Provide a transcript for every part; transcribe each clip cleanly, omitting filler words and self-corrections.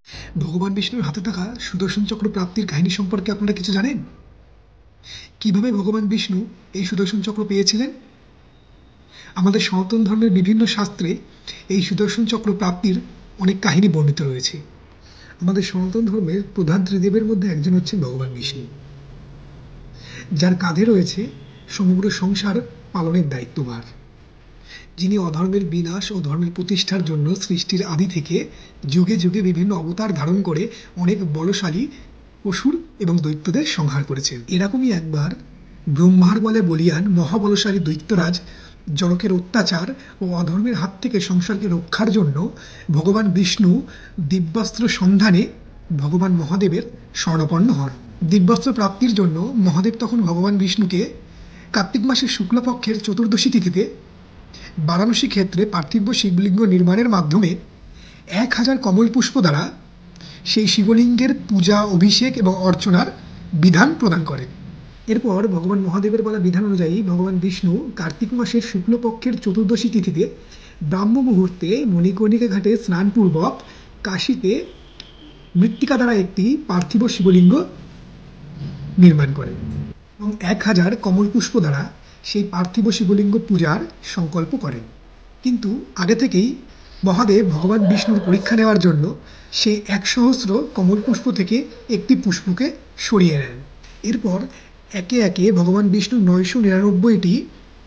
ভগবান বিষ্ণুর হাতে থাকা সুদর্শন চক্র প্রাপ্তির কাহিনী সম্পর্কে আপনারা কিছু জানেন? কিভাবে ভগবান বিষ্ণু এই সুদর্শন চক্র পেয়েছিলেন? আমাদের সনাতন ধর্মের বিভিন্ন শাস্ত্রে এই সুদর্শন চক্র প্রাপ্তির অনেক কাহিনী বর্ণিত রয়েছে। আমাদের সনাতন ধর্মের প্রধান ত্রিদেবের মধ্যে একজন হচ্ছেন ভগবান বিষ্ণু, যার কাঁধে রয়েছে সমগ্র সংসার পালনের দায়িত্বভার। যিনি অধর্মের বিনাশ ও ধর্মের প্রতিষ্ঠার জন্য সৃষ্টির আদি থেকে যুগে যুগে বিভিন্ন অবতার ধারণ করে অনেক বলশালী অসুর এবং দৈত্যদের সংহার করেছেন। এরকমই একবার ব্রহ্মার বলে বলিয়ান মহাবলশালী দৈত্যরাজ জনকের অত্যাচার ও অধর্মের হাত থেকে সংসারকে রক্ষার জন্য ভগবান বিষ্ণু দিব্যাস্ত্র সন্ধানে ভগবান মহাদেবের শরণাপন্ন হন। দিব্যাস্ত্র প্রাপ্তির জন্য মহাদেব তখন ভগবান বিষ্ণুকে কার্তিক মাসের শুক্লপক্ষের চতুর্দশী তিথিতে বারাণসী ক্ষেত্রে পার্থিব শিবলিঙ্গ নির্মাণের মাধ্যমে 1000 কমল পুষ্প দ্বারা সেই শিবলিঙ্গের পূজা, অভিষেক এবং অর্চনার বিধান প্রদান করেন। এরপর ভগবান মহাদেবের বলা বিধান অনুযায়ী ভগবান বিষ্ণু কার্তিক মাসের শুক্লপক্ষের চতুর্দশী তিথিতে ব্রাহ্ম মুহূর্তে মণিকর্ণিকা ঘাটে স্নানপূর্বক কাশীতে মৃত্তিকা দ্বারা একটি পার্থিব শিবলিঙ্গ নির্মাণ করেন এবং 1000 কমল পুষ্প দ্বারা সেই পার্থিব শিবলিঙ্গ পূজার সংকল্প করেন। কিন্তু আগে থেকেই মহাদেব ভগবান বিষ্ণুর পরীক্ষা নেওয়ার জন্য সেই 100 কমল পুষ্প থেকে একটি পুষ্পকে সরিয়ে নেন। এরপর একে একে ভগবান বিষ্ণু 999টি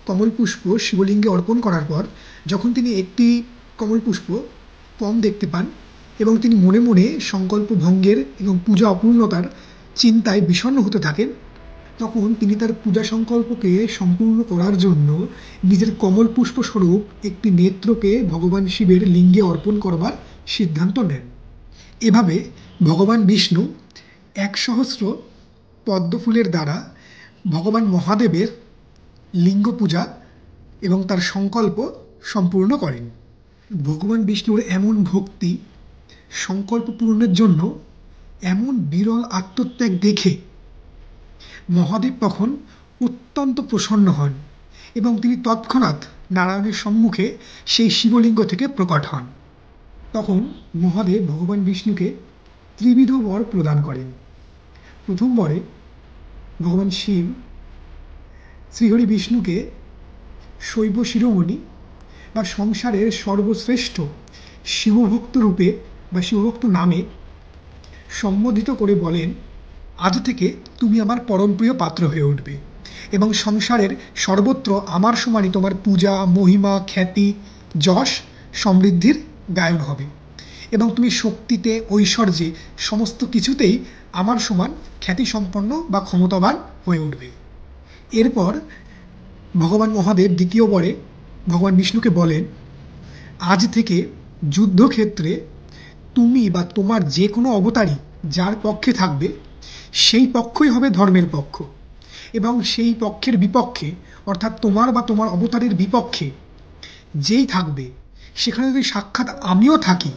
কমল পুষ্প শিবলিঙ্গে অর্পণ করার পর যখন তিনি একটি কমল পুষ্প কম দেখতে পান এবং তিনি মনে মনে সংকল্প ভঙ্গের এবং পূজা অপূর্ণতার চিন্তায় বিষণ্ণ হতে থাকেন, তখন তিনি তার পূজা সংকল্পকে সম্পূর্ণ করার জন্য নিজের কমল পুষ্প স্বরূপ একটি নেত্রকে ভগবান শিবের লিঙ্গে অর্পণ করবার সিদ্ধান্ত নেন। এভাবে ভগবান বিষ্ণু 100 পদ্মফুলের দ্বারা ভগবান মহাদেবের লিঙ্গ পূজা এবং তার সংকল্প সম্পূর্ণ করেন। ভগবান বিষ্ণুর এমন ভক্তি, সংকল্প পূরণের জন্য এমন বিরল আত্মত্যাগ দেখে মহাদেব তখন অত্যন্ত প্রসন্ন হন এবং তিনি তৎক্ষণাৎ নারায়ণের সম্মুখে সেই শিবলিঙ্গ থেকে প্রকট হন। তখন মহাদেব ভগবান বিষ্ণুকে ত্রিবিধ বর প্রদান করেন। প্রথম বরে ভগবান শিব শ্রীহরি বিষ্ণুকে শৈব শিরোমণি বা সংসারের সর্বশ্রেষ্ঠ শিবভক্ত রূপে বা শিবভক্ত নামে সম্বোধিত করে বলেন, আজ থেকে তুমি আমার পরমপ্রিয় পাত্র হয়ে উঠবে এবং সংসারের সর্বত্র আমার সমানই তোমার পূজা, মহিমা, খ্যাতি, যশ, সমৃদ্ধির গায়ন হবে এবং তুমি শক্তিতে, ঐশ্বর্যে, সমস্ত কিছুতেই আমার সমান খ্যাতিসম্পন্ন বা ক্ষমতাবান হয়ে উঠবে। এরপর ভগবান মহাদেব দ্বিতীয় বরে ভগবান বিষ্ণুকে বলেন, আজ থেকে যুদ্ধক্ষেত্রে তুমি বা তোমার যে কোনো অবতারই যার পক্ষে থাকবে সেই পক্ষই হবে ধর্মের পক্ষ এবং সেই পক্ষের বিপক্ষে অর্থাৎ তোমার বা তোমার অবতারের বিপক্ষে যেই থাকবে সেখানে যদি সাক্ষাৎ আমিও থাকি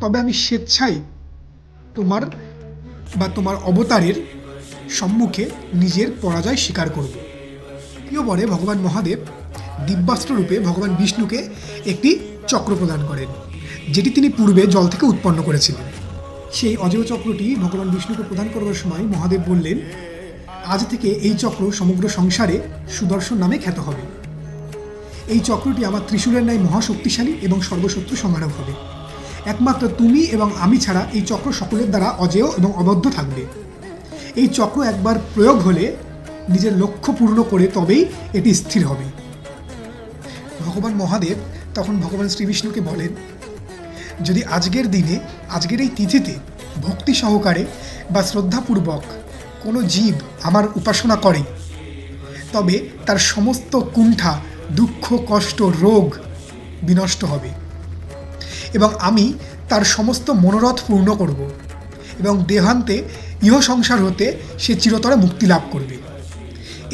তবে আমি স্বেচ্ছায় তোমার বা তোমার অবতারের সম্মুখে নিজের পরাজয় স্বীকার করব। তৃতীয় বরে ভগবান মহাদেব দিব্যাস্ত্র রূপে ভগবান বিষ্ণুকে একটি চক্র প্রদান করেন, যেটি তিনি পূর্বে জল থেকে উৎপন্ন করেছিলেন। সেই অজেয় চক্রটি ভগবান বিষ্ণুকে প্রদান করবার সময় মহাদেব বললেন, আজ থেকে এই চক্র সমগ্র সংসারে সুদর্শন নামে খ্যাত হবে। এই চক্রটি আমার ত্রিশূলের ন্যায় মহাশক্তিশালী এবং সর্বশত্রু সংহারক হবে। একমাত্র তুমি এবং আমি ছাড়া এই চক্র সকলের দ্বারা অজেয় এবং অবদ্ধ থাকবে। এই চক্র একবার প্রয়োগ হলে নিজের লক্ষ্য পূর্ণ করে তবেই এটি স্থির হবে। ভগবান মহাদেব তখন ভগবান শ্রীবিষ্ণুকে বলেন, যদি আজকের দিনে, আজকের এই তিথিতে ভক্তি সহকারে বা শ্রদ্ধাপূর্বক কোনো জীব আমার উপাসনা করে তবে তার সমস্ত কুণ্ঠা, দুঃখ, কষ্ট, রোগ বিনষ্ট হবে এবং আমি তার সমস্ত মনোরথ পূর্ণ করব এবং দেহান্তে ইহ সংসার হতে সে চিরতরে মুক্তি লাভ করবে।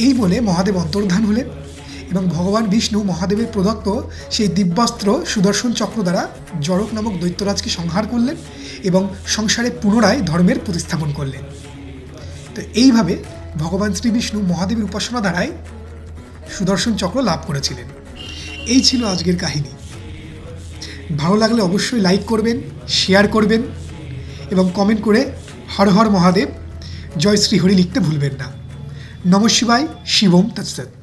এই বলে মহাদেব অন্তর্ধান হলেন এবং ভগবান বিষ্ণু মহাদেবের প্রদত্ত সেই দিব্যাস্ত্র সুদর্শন চক্র দ্বারা জড়ক নামক দৈত্যরাজকে সংহার করলেন এবং সংসারে পুনরায় ধর্মের প্রতিস্থাপন করলেন। তো এইভাবে ভগবান শ্রীবিষ্ণু মহাদেবের উপাসনা দ্বারাই সুদর্শন চক্র লাভ করেছিলেন। এই ছিল আজকের কাহিনী। ভালো লাগলে অবশ্যই লাইক করবেন, শেয়ার করবেন এবং কমেন্ট করে হর হর মহাদেব, জয় শ্রী হরি লিখতে ভুলবেন না। নমঃ শিবায়, শিবম তৎসৎ।